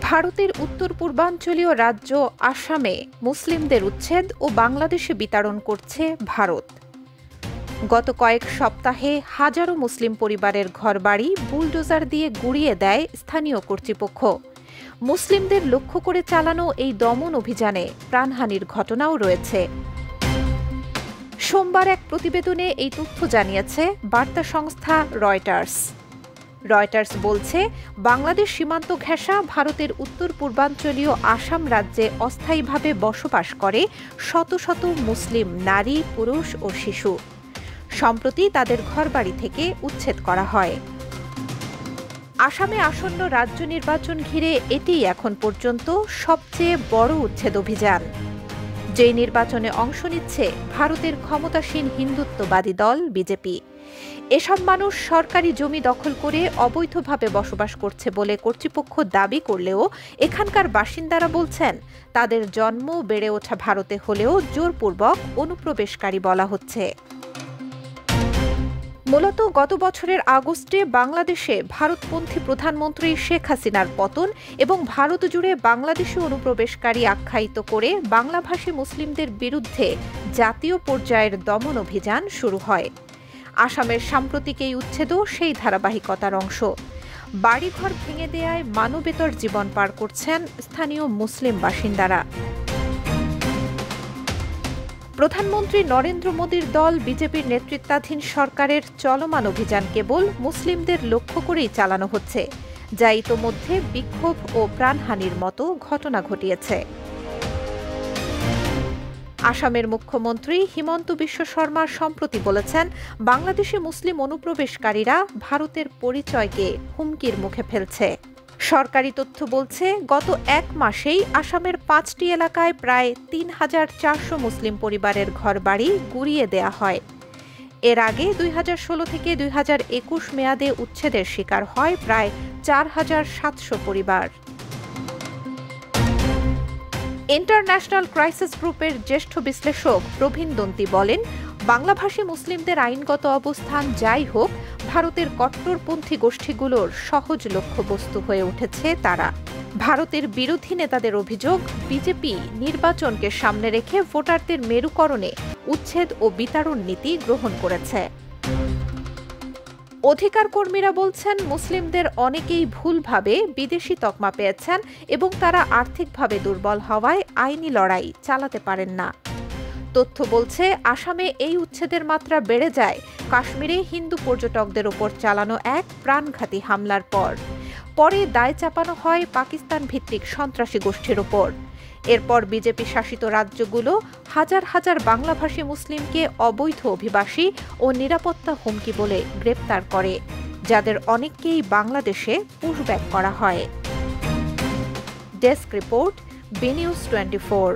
ভারতের উত্তর পূর্বাঞ্চলীয় রাজ্য আসামে মুসলিমদের উচ্ছেদ ও বাংলাদেশে বিতাড়ন করছে ভারত। গত কয়েক সপ্তাহে হাজারো মুসলিম পরিবারের ঘরবাড়ি বুলডোজার দিয়ে গুঁড়িয়ে দেয় স্থানীয় কর্তৃপক্ষ। মুসলিমদের লক্ষ্য করে চালানো এই দমন অভিযানে প্রাণহানির ঘটনাও রয়েছে। সোমবার এক প্রতিবেদনে এই তথ্য জানিয়েছে বার্তা সংস্থা রয়টার্স। রয়টার্স বলছে, বাংলাদেশ সীমান্ত ঘেঁষা ভারতের উত্তর পূর্বাঞ্চলীয় আসাম রাজ্যে অস্থায়ীভাবে বসবাস করে শত শত মুসলিম নারী, পুরুষ ও শিশু। সম্প্রতি তাদের ঘরবাড়ি থেকে উচ্ছেদ করা হয়। আসামে আসন্ন রাজ্য নির্বাচন ঘিরে এটিই এখন পর্যন্ত সবচেয়ে বড় উচ্ছেদ অভিযান। যে নির্বাচনে অংশ নিচ্ছে ভারতের ক্ষমতাসীন হিন্দুত্ববাদী দল বিজেপি। এসব মানুষ সরকারি জমি দখল করে অবৈধভাবে বসবাস করছে বলে কর্তৃপক্ষ দাবি করলেও এখানকার বাসিন্দারা বলছেন, তাদের জন্ম বেড়ে ওঠা ভারতে হলেও জোরপূর্বক অনুপ্রবেশকারী বলা হচ্ছে। মূলত গত বছরের আগস্টে বাংলাদেশে ভারতপন্থী প্রধানমন্ত্রী শেখ হাসিনার পতন এবং ভারত জুড়ে বাংলাদেশি অনুপ্রবেশকারী আখ্যায়িত করে বাংলাভাষী মুসলিমদের বিরুদ্ধে জাতীয় পর্যায়ের দমন অভিযান শুরু হয়। আসামের সাম্প্রতিক এই উচ্ছেদও সেই ধারাবাহিকতার অংশ। বাড়িঘর ভেঙে দেয়ায় মানবেতর জীবন পার করছেন স্থানীয় মুসলিম বাসিন্দারা। প্রধানমন্ত্রী নরেন্দ্র মোদীর দল বিজেপির নেতৃত্বাধীন সরকারের চলমান অভিযান কেবল মুসলিমদের লক্ষ্য করেই চালানো হচ্ছে, যা ইতোমধ্যে বিক্ষোভ ও প্রাণহানির মতো ঘটনা ঘটিয়েছে। আসামের মুখ্যমন্ত্রী হিমন্ত বিশ্ব শর্মা সম্প্রতি বলেছেন, বাংলাদেশি মুসলিম অনুপ্রবেশকারীরা ভারতের পরিচয়কে হুমকির মুখে ফেলছে। সরকারি তথ্য বলছে, গত এক মাসেই আসামের 5টি এলাকায় প্রায় ৩,৪০০ মুসলিম পরিবারের ঘরবাড়ি গুঁড়িয়ে দেয়া হয়। এর আগে 2016 থেকে 2021 মেয়াদে উচ্ছেদের শিকার হয় প্রায় 4,700 পরিবার। ইন্টারন্যাশনাল ক্রাইসিস গ্রুপের জ্যেষ্ঠ বিশ্লেষক প্রবীণ দন্তি বলেন, বাংলাভাষী মুসলিমদের আইনগত অবস্থান যাই হোক, ভারতের কট্টরপন্থী গোষ্ঠীগুলোর সহজ লক্ষ্যবস্তু হয়ে উঠেছে তারা। ভারতের বিরোধী নেতাদের অভিযোগ, বিজেপি নির্বাচনকে সামনে রেখে ভোটারদের মেরুকরণে উচ্ছেদ ও বিতাড়ন নীতি গ্রহণ করেছে। অধিকার কর্মীরা বলছেন, মুসলিমদের অনেকেই ভুলভাবে বিদেশি তকমা পেয়েছেন এবং তারা আর্থিকভাবে দুর্বল হওয়ায় আইনি লড়াই চালাতে পারেন না। তথ্য বলছে, আসামে এই উচ্ছেদের মাত্রা বেড়ে যায় কাশ্মীরে হিন্দু পর্যটকদের উপর চালানো এক প্রাণঘাতী হামলার পরে দায় চাপানো হয় পাকিস্তান ভিত্তিক সন্ত্রাসী গোষ্ঠীর ওপর। এরপর বিজেপি শাসিত রাজ্যগুলো হাজার হাজার বাংলাভাষী মুসলিমকে অবৈধ অভিবাসী ও নিরাপত্তা হুমকি বলে গ্রেপ্তার করে, যাদের অনেককেই বাংলাদেশে পুশব্যাক করা হয়। Desk report, B news 24।